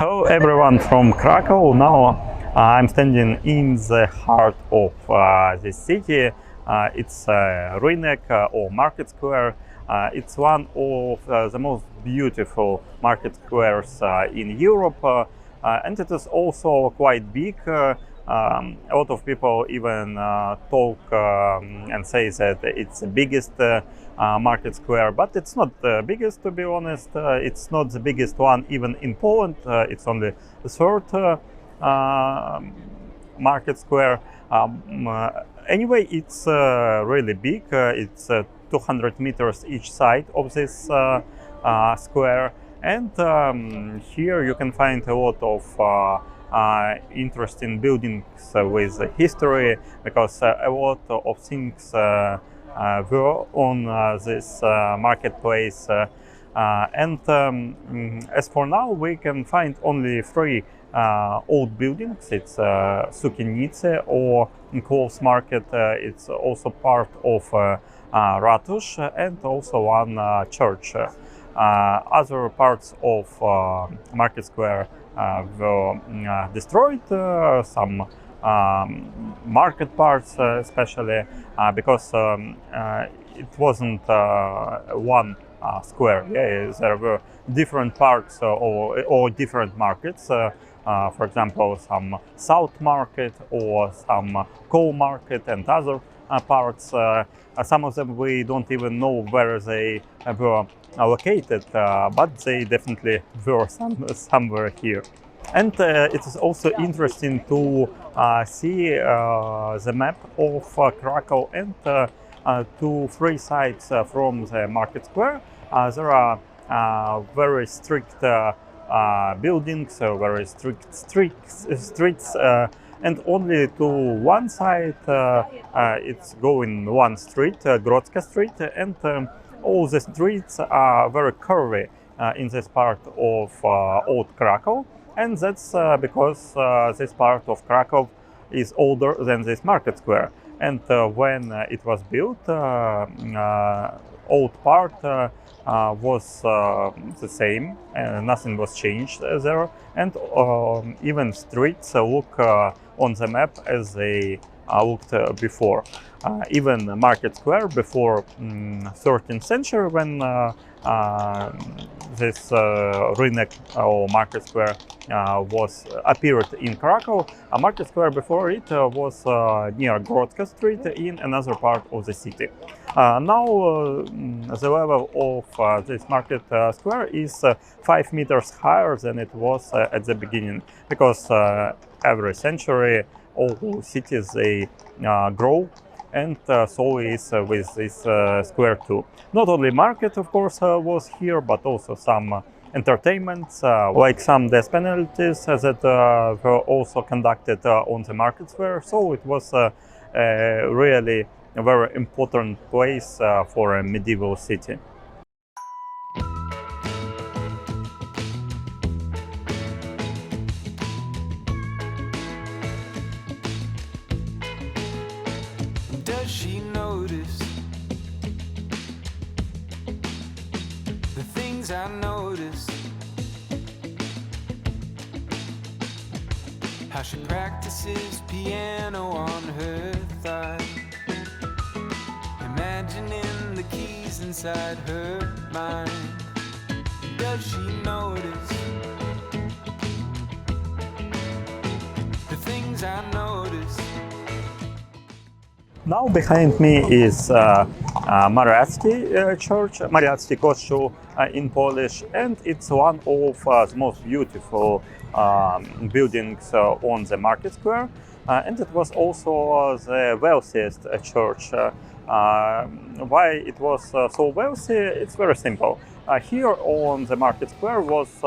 Hello everyone from Krakow. Now I'm standing in the heart of the city. It's Rynek or Market Square. It's one of the most beautiful market squares in Europe, and it is also quite big. A lot of people even talk and say that it's the biggest market square, but it's not the biggest, to be honest. It's not the biggest one even in Poland. It's only the third market square. Anyway, it's really big. It's 200 meters each side of this square, and here you can find a lot of interesting buildings with history, because a lot of things were on this marketplace. As for now, we can find only three old buildings. It's Sukienice or clothes market. It's also part of Ratusz and also one church. Other parts of Market Square were destroyed, some market parts especially, because it wasn't one square. Yeah, there were different parts or different markets. For example, some South Market or some Coal Market and other parts. Some of them we don't even know where they were located, but they definitely were somewhere here. And it is also interesting to see the map of Krakow, and to three sides from the Market Square. There are very strict buildings, very strict streets, and only to one side it's going one street, Grodzka Street, and all the streets are very curvy in this part of old Krakow, and that's because this part of Krakow is older than this Market Square. And when it was built, old part was the same, nothing was changed there, and even streets look on the map as they looked before. Even Market Square before 13th century, when this Rynek or Market Square was appeared in Krakow. Market Square before it was near Grodzka Street in another part of the city. Now the level of this Market Square is 5 meters higher than it was at the beginning, because every century all cities they grow, and so is with this square too. Not only market, of course, was here, but also some entertainments, like some death penalties that were also conducted on the Market Square. So it was really a very important place for a medieval city. Does she notice the things I notice? How she practices piano on her thigh, imagining the keys inside her mind. Does she notice the things I notice? Now behind me is Mariacki Church, Mariacki Kościół in Polish, and it's one of the most beautiful buildings on the Market Square, and it was also the wealthiest church. Why it was so wealthy? It's very simple. Here on the Market Square was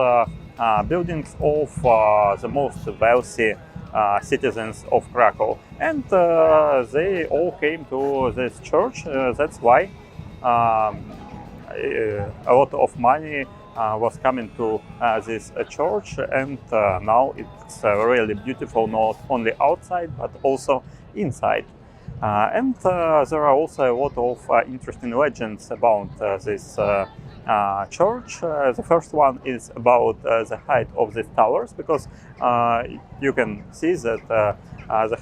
buildings of the most wealthy citizens of Krakow, and they all came to this church. That's why a lot of money was coming to this church, and now it's really beautiful, not only outside but also inside. And there are also a lot of interesting legends about this church. The first one is about the height of these towers, because you can see that the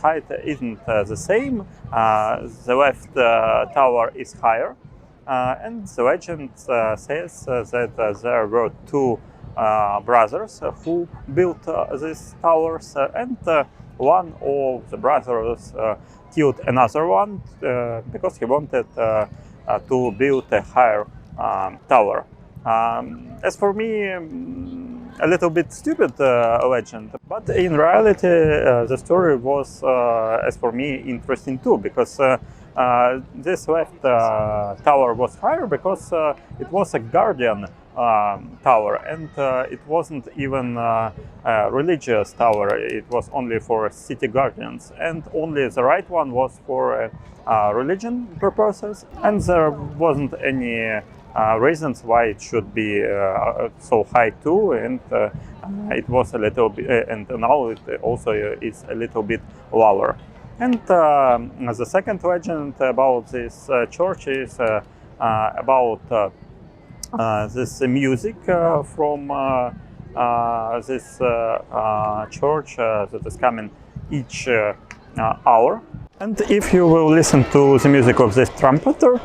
height isn't the same. The left tower is higher, and the legend says that there were two brothers who built these towers, and one of the brothers killed another one because he wanted to build a higher tower. As for me, a little bit stupid legend, but in reality, the story was, as for me, interesting too, because this left tower was higher because it was a guardian tower, and it wasn't even a religious tower. It was only for city guardians, and only the right one was for religion purposes, and there wasn't any reasons why it should be so high too, and it was a little bit, and now it also is a little bit lower. And the second legend about this church is about this music from this church that is coming each hour. And if you will listen to the music of this trumpeter,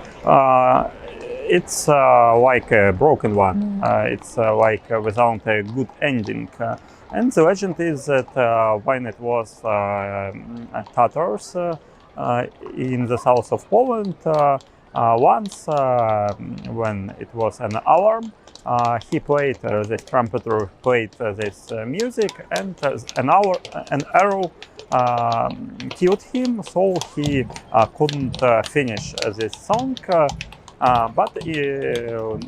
it's like a broken one. It's like without a good ending. And the legend is that when it was Tatars in the south of Poland, once when it was an alarm, he played, this trumpeter played this music, and an arrow killed him, so he couldn't finish this song. But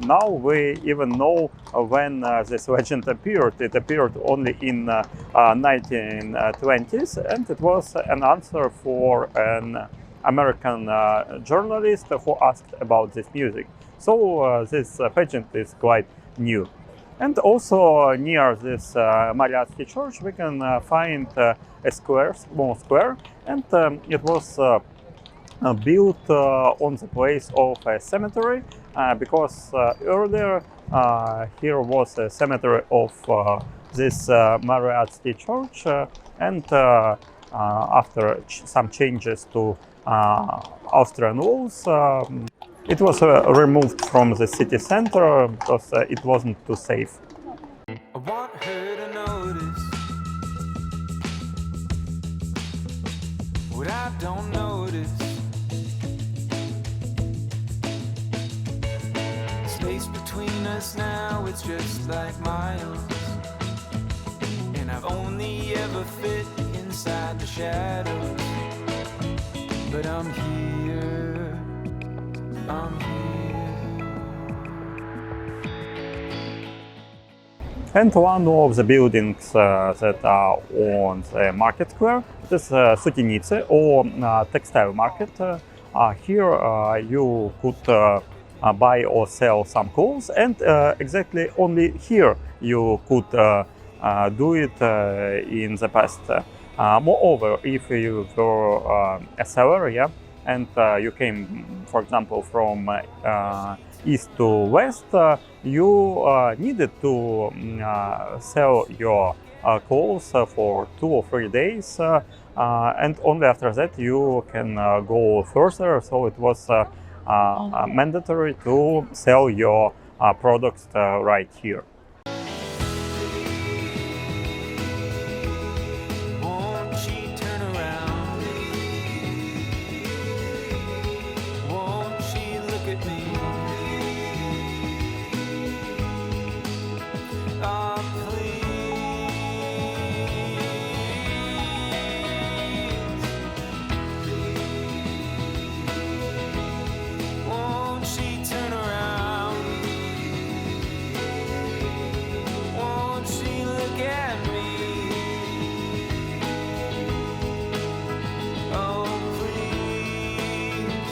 now we even know when this legend appeared. It appeared only in 1920s, and it was an answer for an American journalist who asked about this music. So this pageant is quite new. And also near this Mariatsky church we can find a square, small square, and it was built on the place of a cemetery, because earlier here was a cemetery of this Mariatsky church, and after some changes to Austrian laws, it was removed from the city center because it wasn't too safe. I want her to notice what I don't notice. Space between us now, it's just like miles, and I've only ever fit inside the shadows. But I'm here, I'm here. And one of the buildings that are on the market square is Sutinice, or textile market. Here you could buy or sell some clothes, and exactly only here you could do it in the past. Moreover, if you were a seller, yeah, and you came, for example, from east to west, you needed to sell your clothes for 2 or 3 days, and only after that you can go further. So it was mandatory to sell your products right here. Won't she turn around? Won't she look at me? Oh, please. Won't she turn around? Won't she look at me? Oh, please.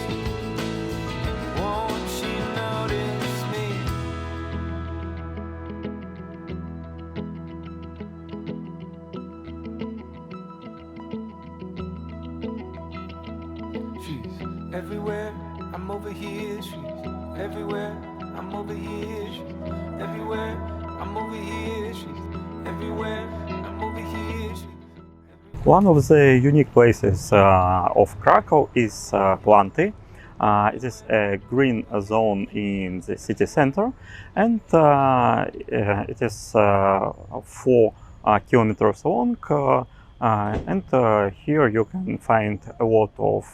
Won't she notice me? She's everywhere, I'm over here. She's everywhere, I'm over here, she's everywhere. I'm over here, she's everywhere. I'm over here, she's One of the unique places of Krakow is Planty. It is a green zone in the city center, and it is 4 kilometers long. And here you can find a lot of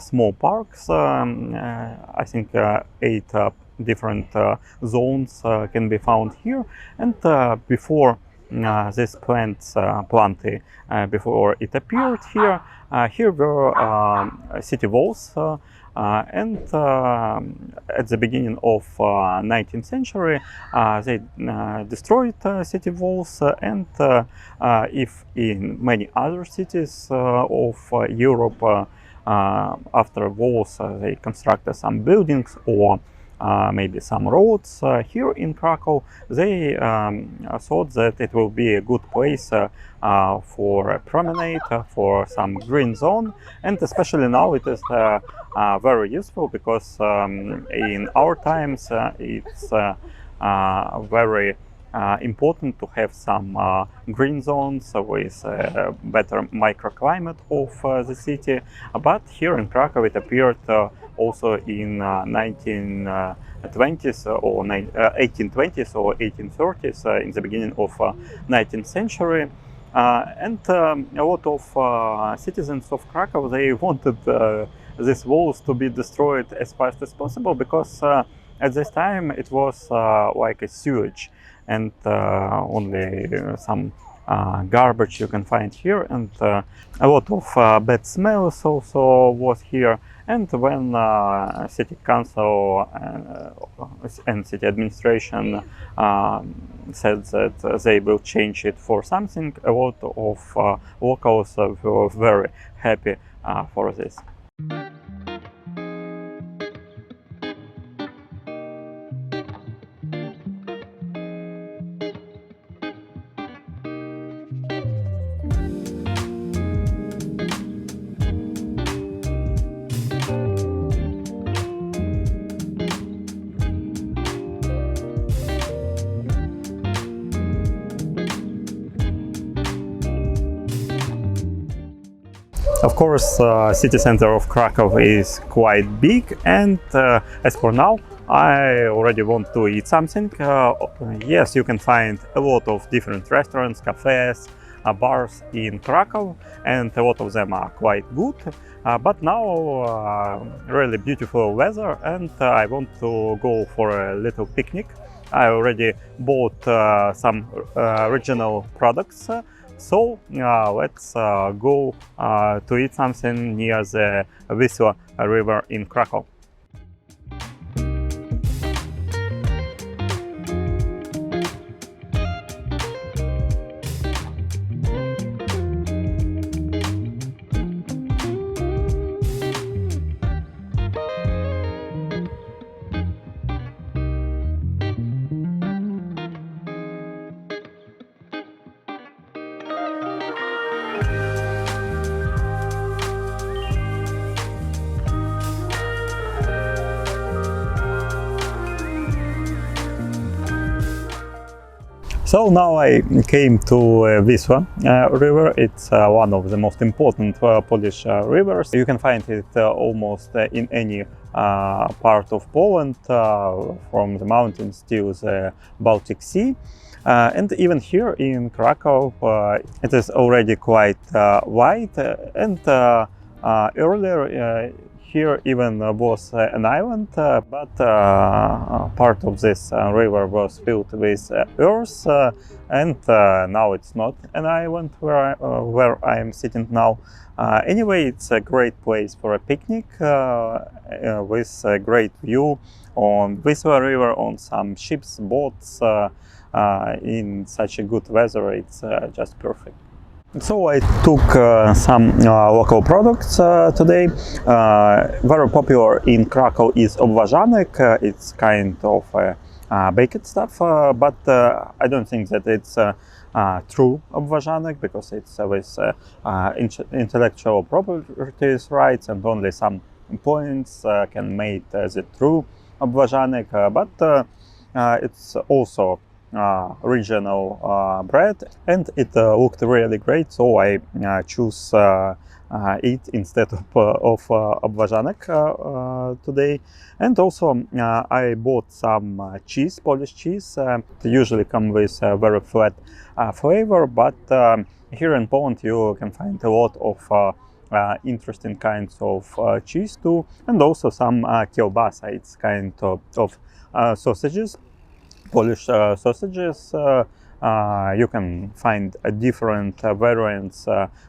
small parks. I think 8 different zones can be found here. And before this Planty, before it appeared here, here were city walls. And at the beginning of 19th century, they destroyed city walls, and if in many other cities of Europe after wars they constructed some buildings or maybe some roads, here in Krakow they thought that it will be a good place for a promenade, for some green zone, and especially now it is very useful because in our times it's very important to have some green zones with a better microclimate of the city. But here in Krakow it appeared also in 1920s or 1820s or 1830s, in the beginning of 19th century. And a lot of citizens of Krakow, they wanted these walls to be destroyed as fast as possible, because at this time it was like a sewage, and only some garbage you can find here, and a lot of bad smells also was here. And when city council and city administration said that they will change it for something, a lot of locals were very happy for this. Of course, city center of Krakow is quite big, and as for now, I already want to eat something. Yes, you can find a lot of different restaurants, cafes, bars in Krakow, and a lot of them are quite good. But now really beautiful weather, and I want to go for a little picnic. I already bought some regional products. So let's go to eat something near the Wisła river in Krakow. So now I came to Wisła river. It's one of the most important Polish rivers. You can find it almost in any part of Poland, from the mountains to the Baltic Sea. And even here in Krakow, it is already quite wide, and earlier here even was an island, but part of this river was filled with earth, and now it's not an island where I am sitting now. Anyway, it's a great place for a picnic with a great view on Wisła river, on some ships, boats. In such a good weather, it's just perfect. So I took some local products today. Very popular in Krakow is obważanek. It's kind of baked stuff, but I don't think that it's true obważanek, because it's with intellectual properties rights, and only some points can make the true obwarzhanek, but it's also regional bread, and it looked really great, so I choose it instead of obwarzhanek today. And also I bought some cheese, Polish cheese. It usually come with a very flat flavor, but here in Poland you can find a lot of interesting kinds of cheese too, and also some kielbasa. It's kind of sausages, Polish sausages. You can find different variants,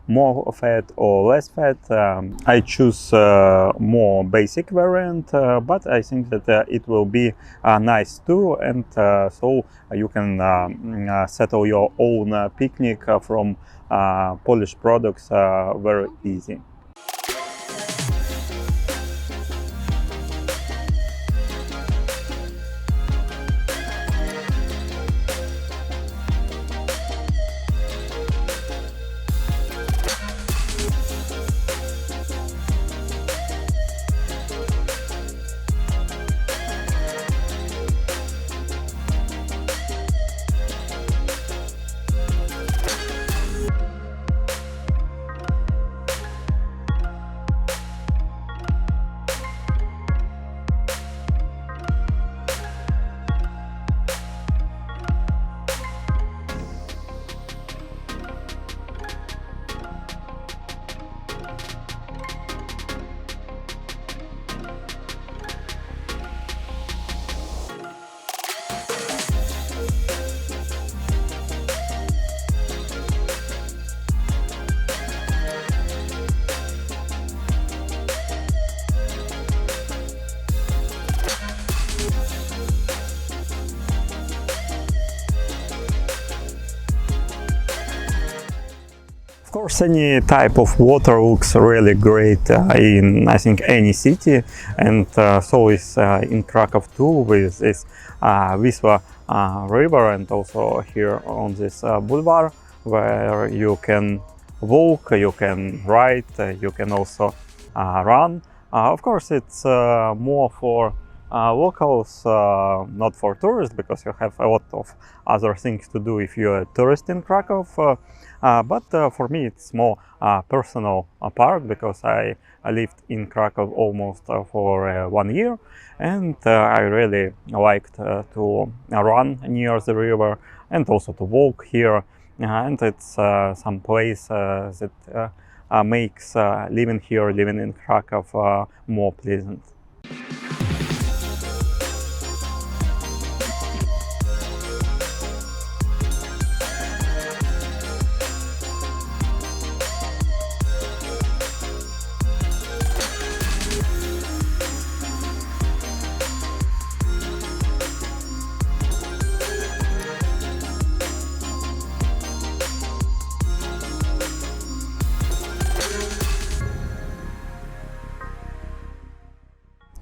more fat or less fat. I choose more basic variant, but I think that it will be nice too, and so you can settle your own picnic from Polish products very easy. Of course, any type of water looks really great in, I think, any city, and so is in Krakow too, with this Wisła river, and also here on this boulevard where you can walk, you can ride, you can also run. Of course, it's more for locals, not for tourists, because you have a lot of other things to do if you're a tourist in Krakow. But for me, it's more personal park, because I lived in Krakow almost for 1 year, and I really liked to run near the river and also to walk here. And it's some place that makes living here, living in Krakow, more pleasant.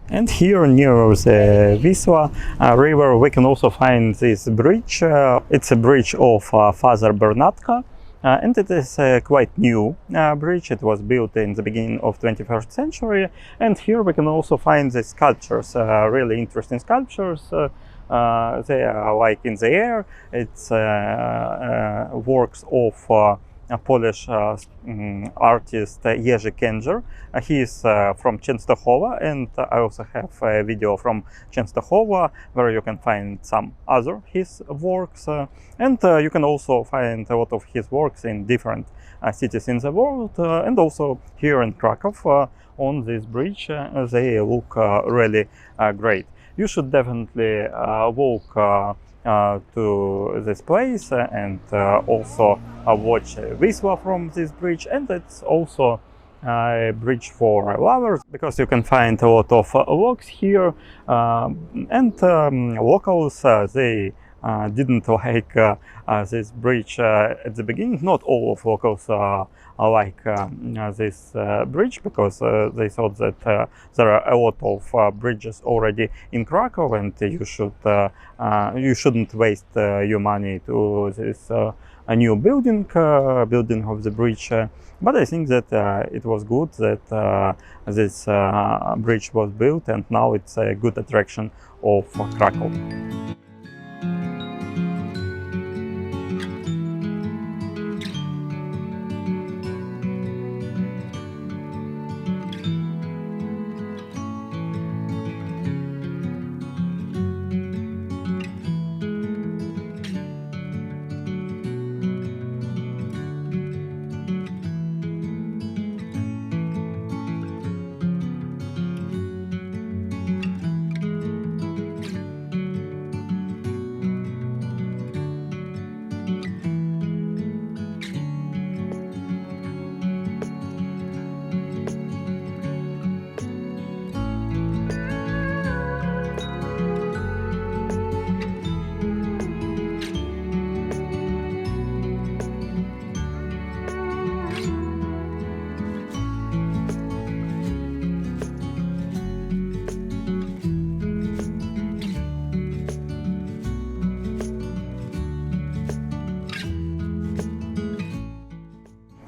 And here near the Wisła river we can also find this bridge. It's a bridge of Father Bernatka, and it is a quite new bridge. It was built in the beginning of 21st century, and here we can also find the sculptures, really interesting sculptures. They are like in the air. It's works of a Polish artist Jerzy Kędzior. He is from Częstochowa, and I also have a video from Częstochowa where you can find some other his works, and you can also find a lot of his works in different cities in the world, and also here in Krakow on this bridge. They look really great. You should definitely walk to this place and also watch Wisła from this bridge, and it's also a bridge for lovers, because you can find a lot of walks here, and locals they didn't like this bridge at the beginning. Not all of locals like this bridge, because they thought that there are a lot of bridges already in Krakow, and you shouldn't waste your money to this a new building of the bridge. But I think that it was good that this bridge was built, and now it's a good attraction of Krakow.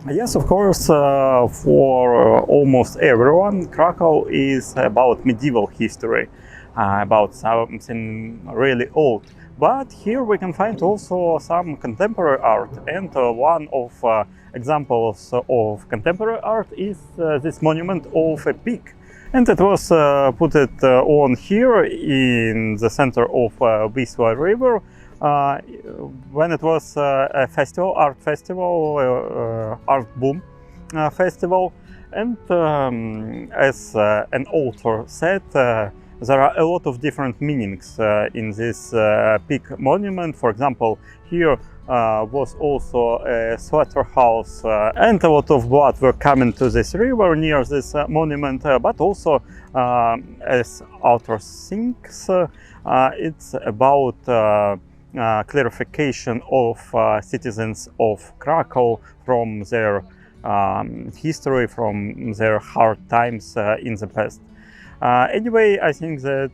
Yes, of course, for almost everyone, Krakow is about medieval history, about something really old. But here we can find also some contemporary art, and one of examples of contemporary art is this monument of a pig. And it was put on here in the center of Wisła River when it was a festival, art festival, art boom festival. And as an author said, there are a lot of different meanings in this pig monument. For example, here was also a slaughterhouse, and a lot of blood were coming to this river near this monument, but also, as author thinks, it's about clarification of citizens of Krakow from their history, from their hard times in the past. Anyway, I think that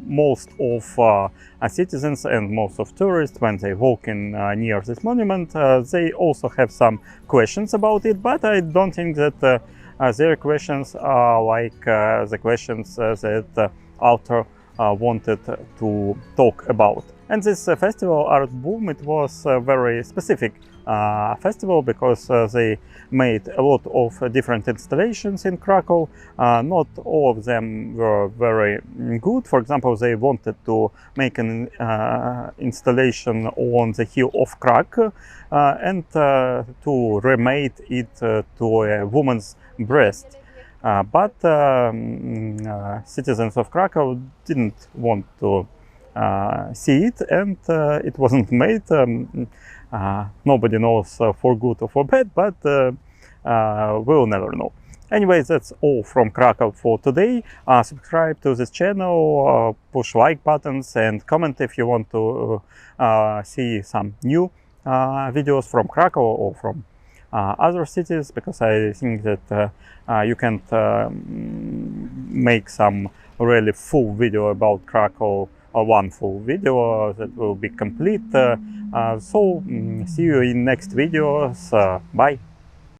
most of citizens and most of tourists, when they walk in near this monument, they also have some questions about it, but I don't think that their questions are like the questions that author wanted to talk about. And this festival Art Boom, it was a very specific festival because they made a lot of different installations in Krakow. Not all of them were very good. For example, they wanted to make an installation on the hill of Krakow and to remake it to a woman's breast. But citizens of Krakow didn't want to see it, and it wasn't made. Nobody knows for good or for bad, but we'll never know. Anyway, that's all from Krakow for today. Subscribe to this channel, push like buttons, and comment if you want to see some new videos from Krakow or from other cities, because I think that you can't make some really full video about Krakow, or one full video that will be complete. So see you in next videos. Bye.